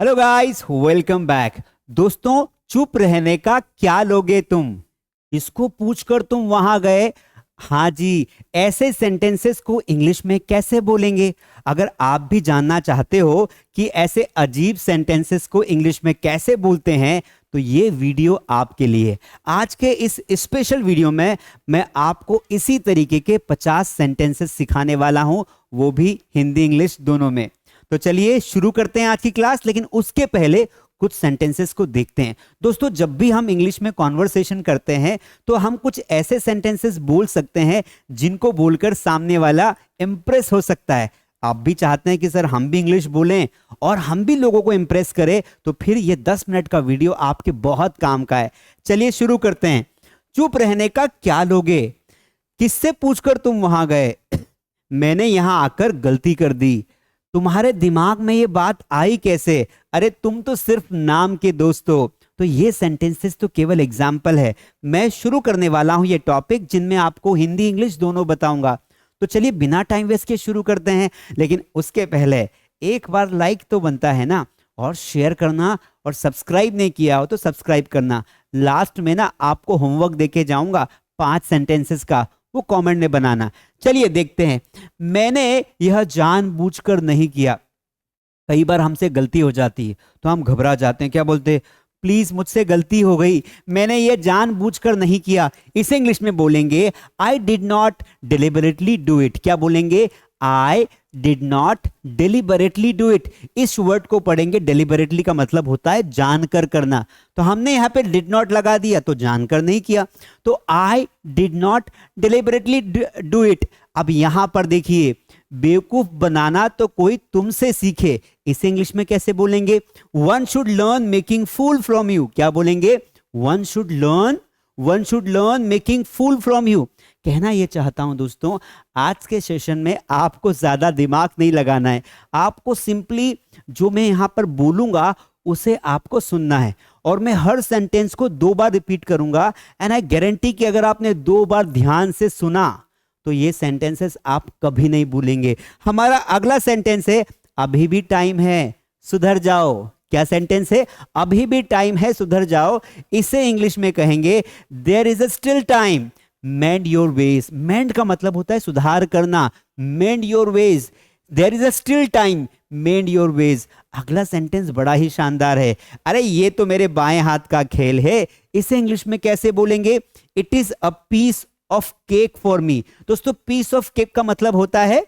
Hello guys, welcome back. दोस्तों, चुप रहने का क्या लोगे तुम, इसको पूछकर तुम वहां गए। हाँ जी, ऐसे सेंटेंसेस को इंग्लिश में कैसे बोलेंगे? अगर आप भी जानना चाहते हो कि ऐसे अजीब सेंटेंसेस को इंग्लिश में कैसे बोलते हैं, तो ये वीडियो आपके लिए। आज के इस स्पेशल वीडियो में मैं आपको इसी तरीके के 50 सेंटेंसेस सिखाने वाला हूं, वो भी हिंदी इंग्लिश दोनों में। तो चलिए शुरू करते हैं आज की क्लास, लेकिन उसके पहले कुछ सेंटेंसेस को देखते हैं। दोस्तों, जब भी हम इंग्लिश में कॉन्वर्सेशन करते हैं तो हम कुछ ऐसे सेंटेंसेस बोल सकते हैं जिनको बोलकर सामने वाला इंप्रेस हो सकता है। आप भी चाहते हैं कि सर हम भी इंग्लिश बोलें और हम भी लोगों को इंप्रेस करें, तो फिर ये 10 मिनट का वीडियो आपके बहुत काम का है। चलिए शुरू करते हैं। चुप रहने का क्या लोगे? किससे पूछकर तुम वहां गए? मैंने यहां आकर गलती कर दी। तुम्हारे दिमाग में ये बात आई कैसे? अरे तुम तो सिर्फ नाम के दोस्त हो। तो ये सेंटेंसेस तो केवल एग्जाम्पल है। मैं शुरू करने वाला हूं ये टॉपिक जिनमें आपको हिंदी इंग्लिश दोनों बताऊंगा। तो चलिए बिना टाइम वेस्ट के शुरू करते हैं, लेकिन उसके पहले एक बार लाइक तो बनता है ना, और शेयर करना, और सब्सक्राइब नहीं किया हो तो सब्सक्राइब करना। लास्ट में ना आपको होमवर्क देके जाऊंगा 5 सेंटेंसेस का, वो कमेंट में बनाना। चलिए देखते हैं। मैंने यह जानबूझकर नहीं किया। कई बार हमसे गलती हो जाती है तो हम घबरा जाते हैं, क्या बोलते हैं? प्लीज मुझसे गलती हो गई, मैंने ये जानबूझकर नहीं किया। इसे इंग्लिश में बोलेंगे I did not deliberately do it. क्या बोलेंगे? I did not deliberately do it. इस वर्ड को पढ़ेंगे, डिलिबरेटली का मतलब होता है जानकर करना। तो हमने यहां पे डिड नॉट लगा दिया तो जानकर नहीं किया, तो I did not deliberately do it. अब यहां पर देखिए, बेवकूफ बनाना तो कोई तुमसे सीखे। इसे इंग्लिश में कैसे बोलेंगे? One should learn making fool from you. क्या बोलेंगे? One should learn making fool from you. कहना यह चाहता हूं दोस्तों, आज के सेशन में आपको ज्यादा दिमाग नहीं लगाना है। आपको सिंपली जो मैं यहां पर बोलूंगा उसे आपको सुनना है, और मैं हर सेंटेंस को 2 बार रिपीट करूंगा। एंड आई गारंटी कि अगर आपने 2 बार ध्यान से सुना तो ये सेंटेंसेस आप कभी नहीं भूलेंगे। हमारा अगला सेंटेंस है अभी भी टाइम है, सुधर जाओ। क्या सेंटेंस है? अभी भी टाइम है, सुधर जाओ। इसे इंग्लिश में कहेंगे there is a still time, mend your ways. Mend का मतलब होता है सुधार करना। Mend your ways, there is a still time, mend your ways. अगला सेंटेंस बड़ा ही शानदार है। अरे ये तो मेरे बाएं हाथ का खेल है। इसे इंग्लिश में कैसे बोलेंगे? It is a piece of cake for me. दोस्तों, पीस ऑफ केक का मतलब होता है,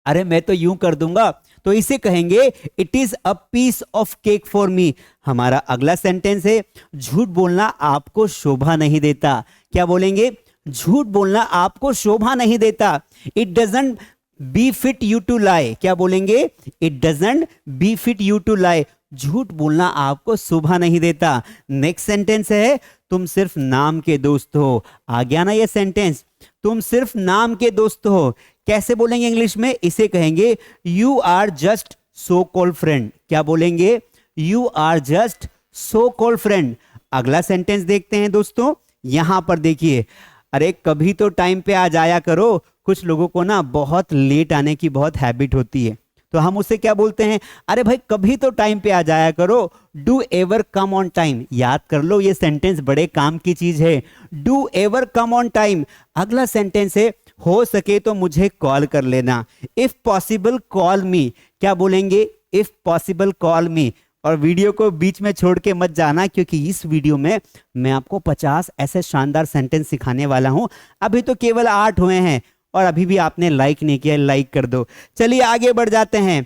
अरे मैं तो यूं कर दूंगा, तो इसे कहेंगे it is a piece of cake for me. हमारा अगला सेंटेंस है झूठ बोलना आपको शोभा नहीं देता। क्या बोलेंगे? झूठ बोलना आपको शोभा नहीं देता। It doesn't be fit you to lie. क्या बोलेंगे? It doesn't be fit you to lie. झूठ बोलना आपको शोभा नहीं देता। नेक्स्ट सेंटेंस है तुम सिर्फ नाम के दोस्त हो। आ गया ना ये सेंटेंस? तुम सिर्फ नाम के दोस्त हो। कैसे बोलेंगे इंग्लिश में? इसे कहेंगे you are just so called friend. क्या बोलेंगे? You are just so called friend. अगला सेंटेंस देखते हैं दोस्तों। यहां पर देखिए, अरे कभी तो टाइम पे आ जाया करो। कुछ लोगों को ना बहुत लेट आने की बहुत हैबिट होती है, तो हम उसे क्या बोलते हैं? अरे भाई कभी तो टाइम पे आ जाया करो। Do ever come on time. याद कर लो, ये सेंटेंस बड़े काम की चीज है। Do ever come on time. अगला सेंटेंस है हो सके तो मुझे कॉल कर लेना। इफ पॉसिबल कॉल मी। क्या बोलेंगे? इफ पॉसिबल कॉल मी। और वीडियो को बीच में छोड़ के मत जाना, क्योंकि इस वीडियो में मैं आपको 50 ऐसे शानदार सेंटेंस सिखाने वाला हूं। अभी तो केवल 8 हुए हैं, और अभी भी आपने लाइक नहीं किया, लाइक कर दो। चलिए आगे बढ़ जाते हैं।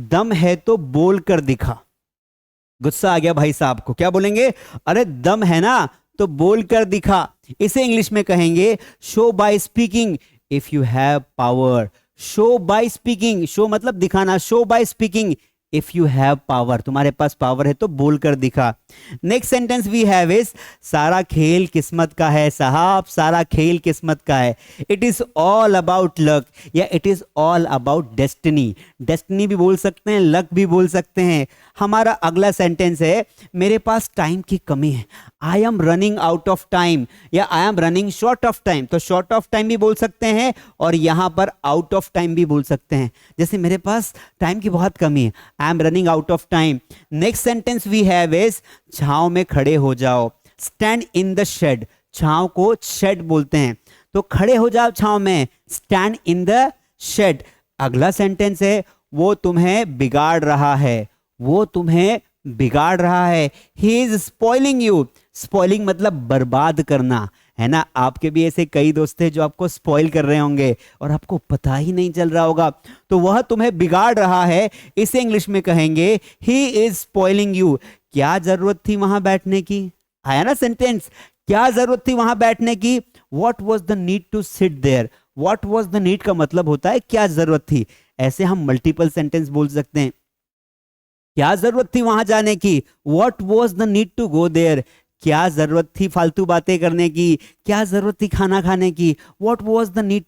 दम है तो बोल कर दिखा। गुस्सा आ गया भाई साहब को, क्या बोलेंगे? अरे दम है ना तो बोल कर दिखा। इसे इंग्लिश में कहेंगे show by speaking if you have power. Show by speaking, show मतलब दिखाना, show by speaking if you have power. तुम्हारे पास पावर है तो बोलकर दिखा। Next sentence we have is सारा खेल किस्मत का है साहब, सारा खेल किस्मत का है। It is all about luck, या it is all about destiny. Destiny भी बोल सकते हैं, लक भी बोल सकते हैं। हमारा अगला सेंटेंस है मेरे पास टाइम की कमी है, I am running out of time या I am running short of time. तो शॉर्ट ऑफ टाइम भी बोल सकते हैं और यहां पर आउट ऑफ टाइम भी बोल सकते हैं। जैसे मेरे पास टाइम की बहुत कमी है, I am running out of time. Next sentence we have is छांव में खड़े हो जाओ, स्टैंड इन द शेड। छांव को शेड बोलते हैं, तो खड़े हो जाओ छांव में, स्टैंड इन द शेड। अगला सेंटेंस है वो तुम्हें बिगाड़ रहा है, वो तुम्हें बिगाड़ रहा है। He is spoiling you. Spoiling मतलब बर्बाद करना, है ना। आपके भी ऐसे कई दोस्त हैं जो आपको स्पॉइल कर रहे होंगे और आपको पता ही नहीं चल रहा होगा, तो वह तुम्हें बिगाड़ रहा है। इसे इंग्लिश में कहेंगे ही इज स्पॉइलिंग यू। क्या जरूरत थी वहां बैठने की, आया ना सेंटेंस, क्या जरूरत थी वहां बैठने की। What was the need to sit there. What was the need का मतलब होता है क्या जरूरत थी। ऐसे हम मल्टीपल सेंटेंस बोल सकते हैं। क्या जरूरत थी वहां जाने की, what was the need to go there. क्या जरूरत थी फालतू बातें करने की, क्या जरूरत थी खाना खाने की। What was the need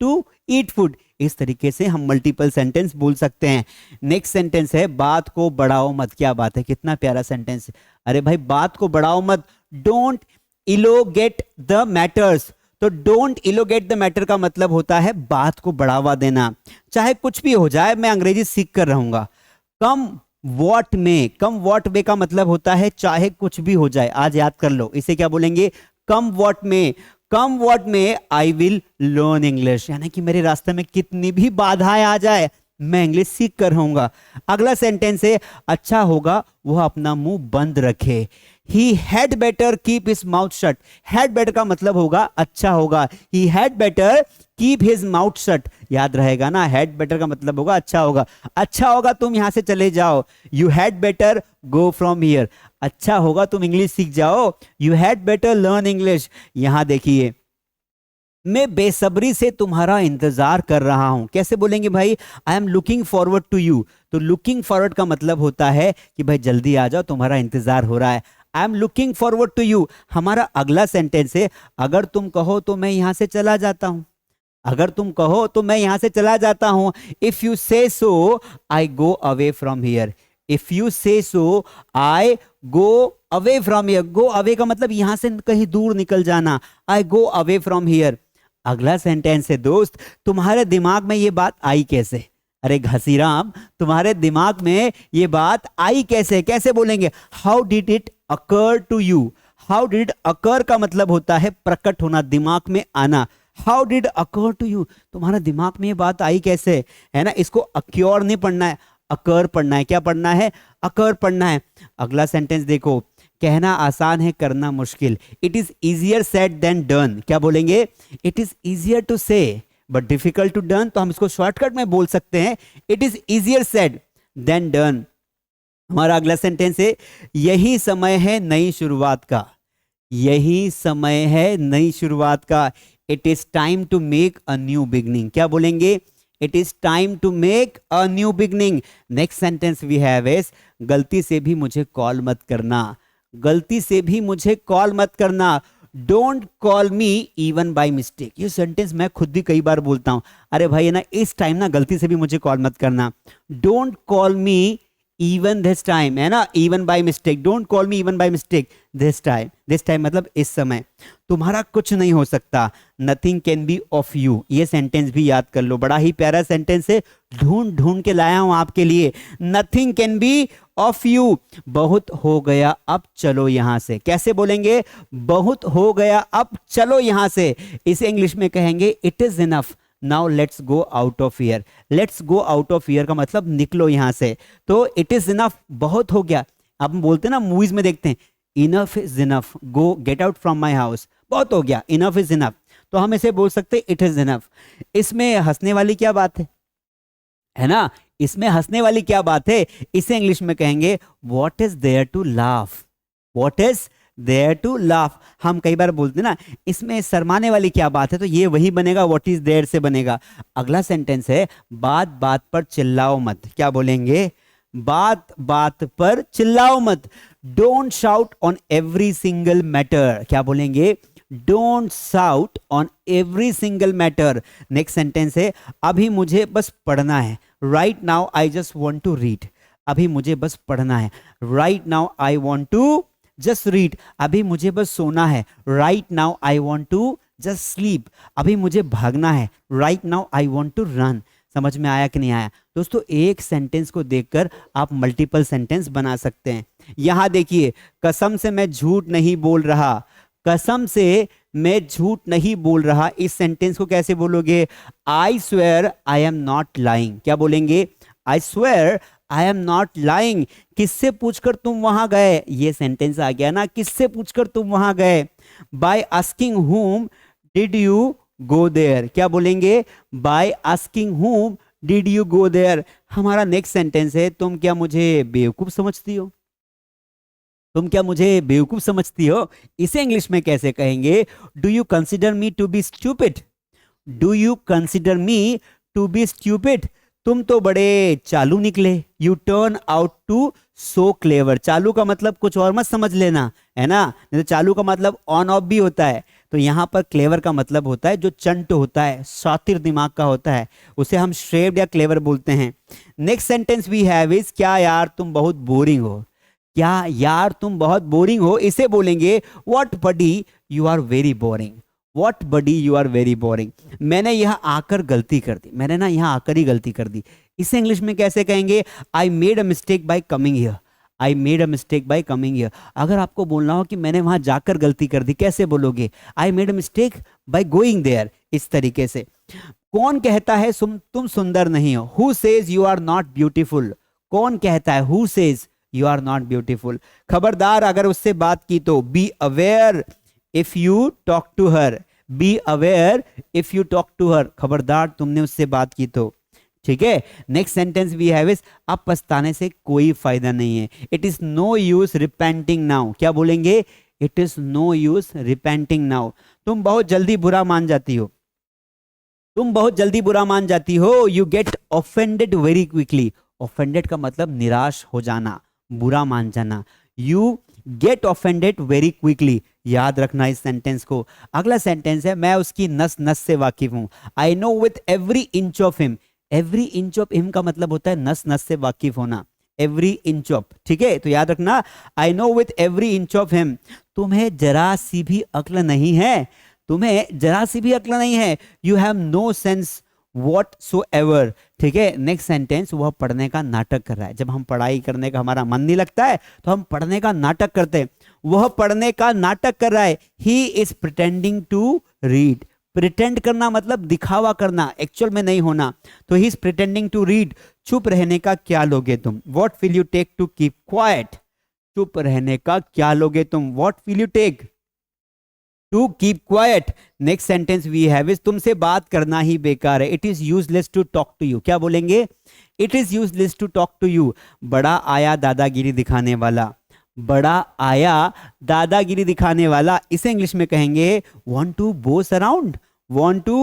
to eat food. इस तरीके से हम मल्टीपल सेंटेंस बोल सकते हैं। नेक्स्ट सेंटेंस है बात को बढ़ाओ मत। क्या बात है, कितना प्यारा सेंटेंस है। अरे भाई बात को बढ़ाओ मत, डोंट इलोगेट द मैटर्स। तो डोंट इलोगेट द मैटर का मतलब होता है बात को बढ़ावा देना। चाहे कुछ भी हो जाए, मैं अंग्रेजी सीख कर रहूंगा। कम वॉट में, कम वॉट में का मतलब होता है चाहे कुछ भी हो जाए। आज याद कर लो, इसे क्या बोलेंगे, कम वॉट में। कम वॉट में आई विल लर्न इंग्लिश, यानी कि मेरे रास्ते में कितनी भी बाधाएं आ जाए मैं इंग्लिश सीख कर रहूंगा। अगला सेंटेंस है अच्छा होगा वह अपना मुंह बंद रखे। He had better keep his mouth shut. Had better का मतलब होगा अच्छा होगा। He had better keep his mouth shut. याद रहेगा ना, had better का मतलब होगा अच्छा होगा। अच्छा होगा तुम यहां से चले जाओ, You had better go from here. अच्छा होगा तुम इंग्लिश सीख जाओ, You had better learn English. यहां देखिए, मैं बेसब्री से तुम्हारा इंतजार कर रहा हूं। कैसे बोलेंगे भाई, I am looking forward to you. तो लुकिंग फॉरवर्ड का मतलब होता है कि भाई जल्दी आ जाओ, तुम्हारा इंतजार हो रहा है। I am looking forward to you. हमारा अगला सेंटेंस है अगर तुम कहो तो मैं यहां से चला जाता हूं। अगर तुम कहो तो मैं यहां से चला जाता हूं। If you say so I go away from here. If you say so I go away from here. Go away का मतलब यहां से कहीं दूर निकल जाना। I go away from here. अगला सेंटेंस है दोस्त, तुम्हारे दिमाग में ये बात आई कैसे। अरे घसीराम, तुम्हारे दिमाग में ये बात आई कैसे। कैसे बोलेंगे, how did it occur to you. How did occur का मतलब होता है प्रकट होना, दिमाग में आना। How did occur to you, तुम्हारे दिमाग में ये बात आई कैसे, है ना। इसको अक्योर नहीं पढ़ना है, अकर पढ़ना है। क्या पढ़ना है, अकर पढ़ना है। अगला सेंटेंस देखो, कहना आसान है करना मुश्किल। It is easier said than done. क्या बोलेंगे, it is easier to say but difficult to done. तो हम इसको शॉर्टकट में बोल सकते हैं, it is easier said than done. हमारा अगला सेंटेंस है यही समय है नई शुरुआत का। यही समय है नई शुरुआत का। It is time to make a new beginning. क्या बोलेंगे, it is time to make a new beginning. Next sentence we have is गलती से भी मुझे कॉल मत करना। गलती से भी मुझे कॉल मत करना। Don't call me even by mistake. ये सेंटेंस मैं खुद भी कई बार बोलता हूं। अरे भाई है ना, इस टाइम ना गलती से भी मुझे कॉल मत करना। Don't call me even this time, है ना, even by mistake. Don't call me even by mistake this time. This time मतलब इस समय। तुम्हारा कुछ नहीं हो सकता, nothing can be of you. ये सेंटेंस भी याद कर लो, बड़ा ही प्यारा सेंटेंस है, ढूंढ ढूंढ के लाया हूं आपके लिए। Nothing can be of you. बहुत हो गया अब चलो यहां से। कैसे बोलेंगे, बहुत हो गया अब चलो यहां से। इसे इंग्लिश में कहेंगे it is enough, now let's go out of here. Let's go out of here का मतलब निकलो यहां से। तो इट इज इनफ, बहुत हो गया। अब हम बोलते हैं ना, मूवीज में देखते हैं, enough is enough, go get out from my house. बहुत हो गया, इनफ इज इनफ। तो हम इसे बोल सकते हैं इट इज इनफ। इसमें हंसने वाली क्या बात है ना, इसमें हंसने वाली क्या बात है। इसे इंग्लिश में कहेंगे what is there to laugh. What is there to laugh. हम कई बार बोलते हैं ना, इसमें शर्माने वाली क्या बात है, तो ये वही बनेगा, व्हाट इज देयर से बनेगा। अगला सेंटेंस है बात बात पर चिल्लाओ मत। क्या बोलेंगे, बात बात पर चिल्लाओ मत। Don't shout on every single matter. क्या बोलेंगे, don't shout on every single matter. Next sentence है अभी मुझे बस पढ़ना है, right now I just want to read. अभी मुझे बस पढ़ना है, right now I want to just read. अभी मुझे बस सोना है, right now I want to just sleep. अभी मुझे भागना है, right now I want to run. समझ में आया कि नहीं आया दोस्तों? एक सेंटेंस को देखकर आप मल्टीपल सेंटेंस बना सकते हैं। यहां देखिए, कसम से मैं झूठ नहीं बोल रहा। कसम से मैं झूठ नहीं बोल रहा, इस सेंटेंस को कैसे बोलोगे? I swear I am not lying. क्या बोलेंगे? I swear I am not lying. किससे पूछकर तुम वहां गए? ये सेंटेंस आ गया ना, किससे पूछकर तुम वहां गए? By asking whom did you go there. क्या बोलेंगे? By asking whom did you go there. हमारा नेक्स्ट सेंटेंस है तुम क्या मुझे बेवकूफ समझती हो? तुम क्या मुझे बेवकूफ समझती हो? इसे इंग्लिश में कैसे कहेंगे? Do you consider me to be stupid? Do you consider me to be stupid? तुम तो बड़े चालू निकले। You turn out to so clever. चालू का मतलब कुछ और मत समझ लेना, है ना? नहीं तो चालू का मतलब ऑन ऑफ भी होता है। तो यहां पर क्लेवर का मतलब होता है जो चंट होता है, शातिर दिमाग का होता है, उसे हम श्रेव्ड या क्लेवर बोलते हैं। Next sentence we have is क्या यार तुम बहुत बोरिंग हो। क्या यार तुम बहुत बोरिंग हो, इसे बोलेंगे what buddy you are very boring. What buddy you are very boring. मैंने यहाँ आकर गलती कर दी, मैंने ना यहाँ आकर ही गलती कर दी। इसे इंग्लिश में कैसे कहेंगे? आई made a mistake bye coming here. I made a mistake bye coming here. अगर आपको बोलना हो कि मैंने वहां जाकर गलती कर दी, कैसे बोलोगे? I made a mistake by going there. इस तरीके से। कौन कहता है तुम सुंदर नहीं हो? Who says you are not beautiful. कौन कहता है? Who says you are not beautiful. खबरदार अगर उससे बात की तो be aware if you talk to her. Be aware if you talk to her. खबरदार तुमने उससे बात की तो। ठीक है। Next sentence we have is अब पछताने से कोई फायदा नहीं है। It is no use repenting now. क्या बोलेंगे? It is no use repenting now. तुम बहुत जल्दी बुरा मान जाती हो। तुम बहुत जल्दी बुरा मान जाती हो। You get offended very quickly. Offended का मतलब निराश हो जाना, बुरा मान जाना। You get offended very quickly. याद रखना इस सेंटेंस को। अगला सेंटेंस है मैं उसकी नस नस से वाकिफ हूं। I know with every inch of him. Every inch of him का मतलब होता है नस नस से वाकिफ होना। एवरी इंच ऑफ, ठीक है? तो याद रखना I know with every inch of him. तुम्हें जरा सी भी अक्ल नहीं है। तुम्हें जरा सी भी अक्ल नहीं है। You have no sense whatsoever. ठीक है। नेक्स्ट सेंटेंस, वह पढ़ने का नाटक कर रहा है। जब हम पढ़ाई करने का हमारा मन नहीं लगता है तो हम पढ़ने का नाटक करते हैं। वह पढ़ने का नाटक कर रहा है। He is pretending to read. Pretend करना मतलब दिखावा करना, एक्चुअल में नहीं होना। तो he is pretending to read. चुप रहने का क्या लोगे तुम? What will you take to keep quiet. चुप रहने का क्या लोगे तुम? What will you take to keep quiet. Next sentence we have is तुमसे बात करना ही बेकार है। It is useless to talk to you. क्या बोलेंगे? It is useless to talk to you. बड़ा आया दादागिरी दिखाने वाला। बड़ा आया दादागिरी दिखाने वाला। इसे इंग्लिश में कहेंगे want to boss around। want to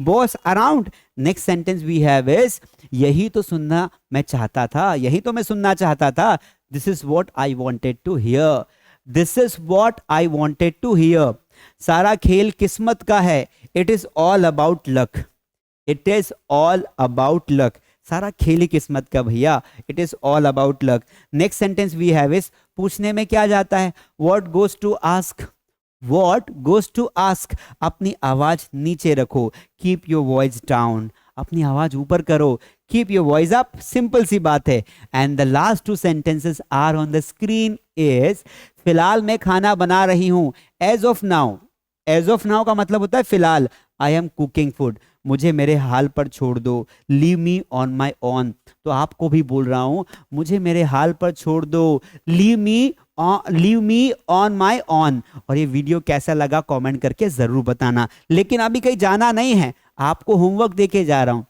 boss around। Next sentence we have is यही तो सुनना मैं चाहता था। यही तो मैं सुनना चाहता था। This is what I wanted to hear. This is what I wanted to hear. सारा खेल किस्मत का है। It is all about luck. It is all about luck. सारा खेल ही किस्मत का भैया। It is all about luck. Next sentence we have is पूछने में क्या जाता है? What goes to ask. What goes to ask. अपनी आवाज नीचे रखो। Keep your voice down. अपनी आवाज ऊपर करो। Keep your voice up. Simple सी बात है। And the last two sentences are on the screen is फिलहाल मैं खाना बना रही हूं। As of now. As of now का मतलब होता है फिलहाल। I am cooking food. मुझे मेरे हाल पर छोड़ दो। Leave me on my own. तो आपको भी बोल रहा हूं मुझे मेरे हाल पर छोड़ दो। Leave me on my on. और ये वीडियो कैसा लगा कमेंट करके जरूर बताना। लेकिन अभी कहीं जाना नहीं है, आपको होमवर्क देके जा रहा हूं।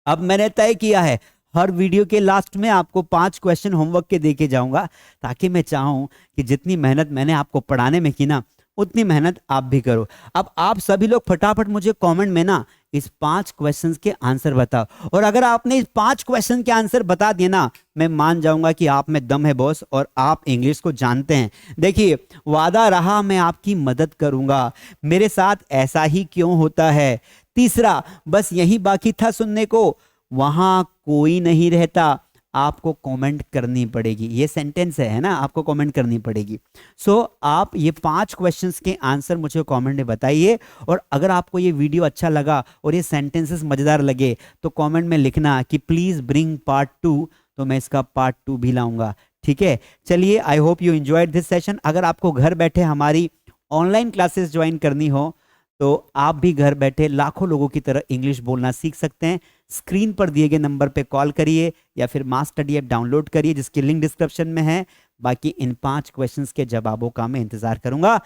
अब मैंने तय किया है हर वीडियो के लास्ट में आपको 5 क्वेश्चन होमवर्क के देके जाऊंगा, ताकि मैं चाहूं कि जितनी मेहनत मैंने आपको पढ़ाने में की ना, उतनी मेहनत आप भी करो। अब आप सभी लोग फटाफट मुझे कमेंट में ना इस 5 क्वेश्चंस के आंसर बताओ, और अगर आपने इस 5 क्वेश्चन के आंसर बता दिए ना, मैं मान जाऊंगा कि आप में दम है बॉस और आप इंग्लिश को जानते हैं। देखिए, वादा रहा मैं आपकी मदद करूंगा, मेरे साथ ऐसा ही क्यों होता है। तीसरा, बस यही बाकी था सुनने को, वहां कोई नहीं रहता, आपको कमेंट करनी पड़ेगी। ये सेंटेंस है ना, आपको कमेंट करनी पड़ेगी। सो आप ये 5 क्वेश्चंस के आंसर मुझे कमेंट में बताइए, और अगर आपको ये वीडियो अच्छा लगा और ये सेंटेंसेस मजेदार लगे तो कमेंट में लिखना कि प्लीज ब्रिंग पार्ट 2, तो मैं इसका पार्ट 2 भी लाऊंगा। ठीक है, चलिए, I hope you enjoyed this session. अगर आपको घर बैठे हमारी ऑनलाइन क्लासेस ज्वाइन करनी हो तो आप भी घर बैठे लाखों लोगों की तरह इंग्लिश बोलना सीख सकते हैं। स्क्रीन पर दिए गए नंबर पे कॉल करिए या फिर मास स्टडी ऐप डाउनलोड करिए, जिसकी लिंक डिस्क्रिप्शन में है। बाकी इन 5 क्वेश्चंस के जवाबों का मैं इंतजार करूंगा।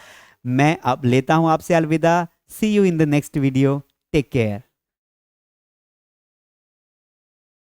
मैं अब लेता हूं आपसे अलविदा। See you in the next video, take care.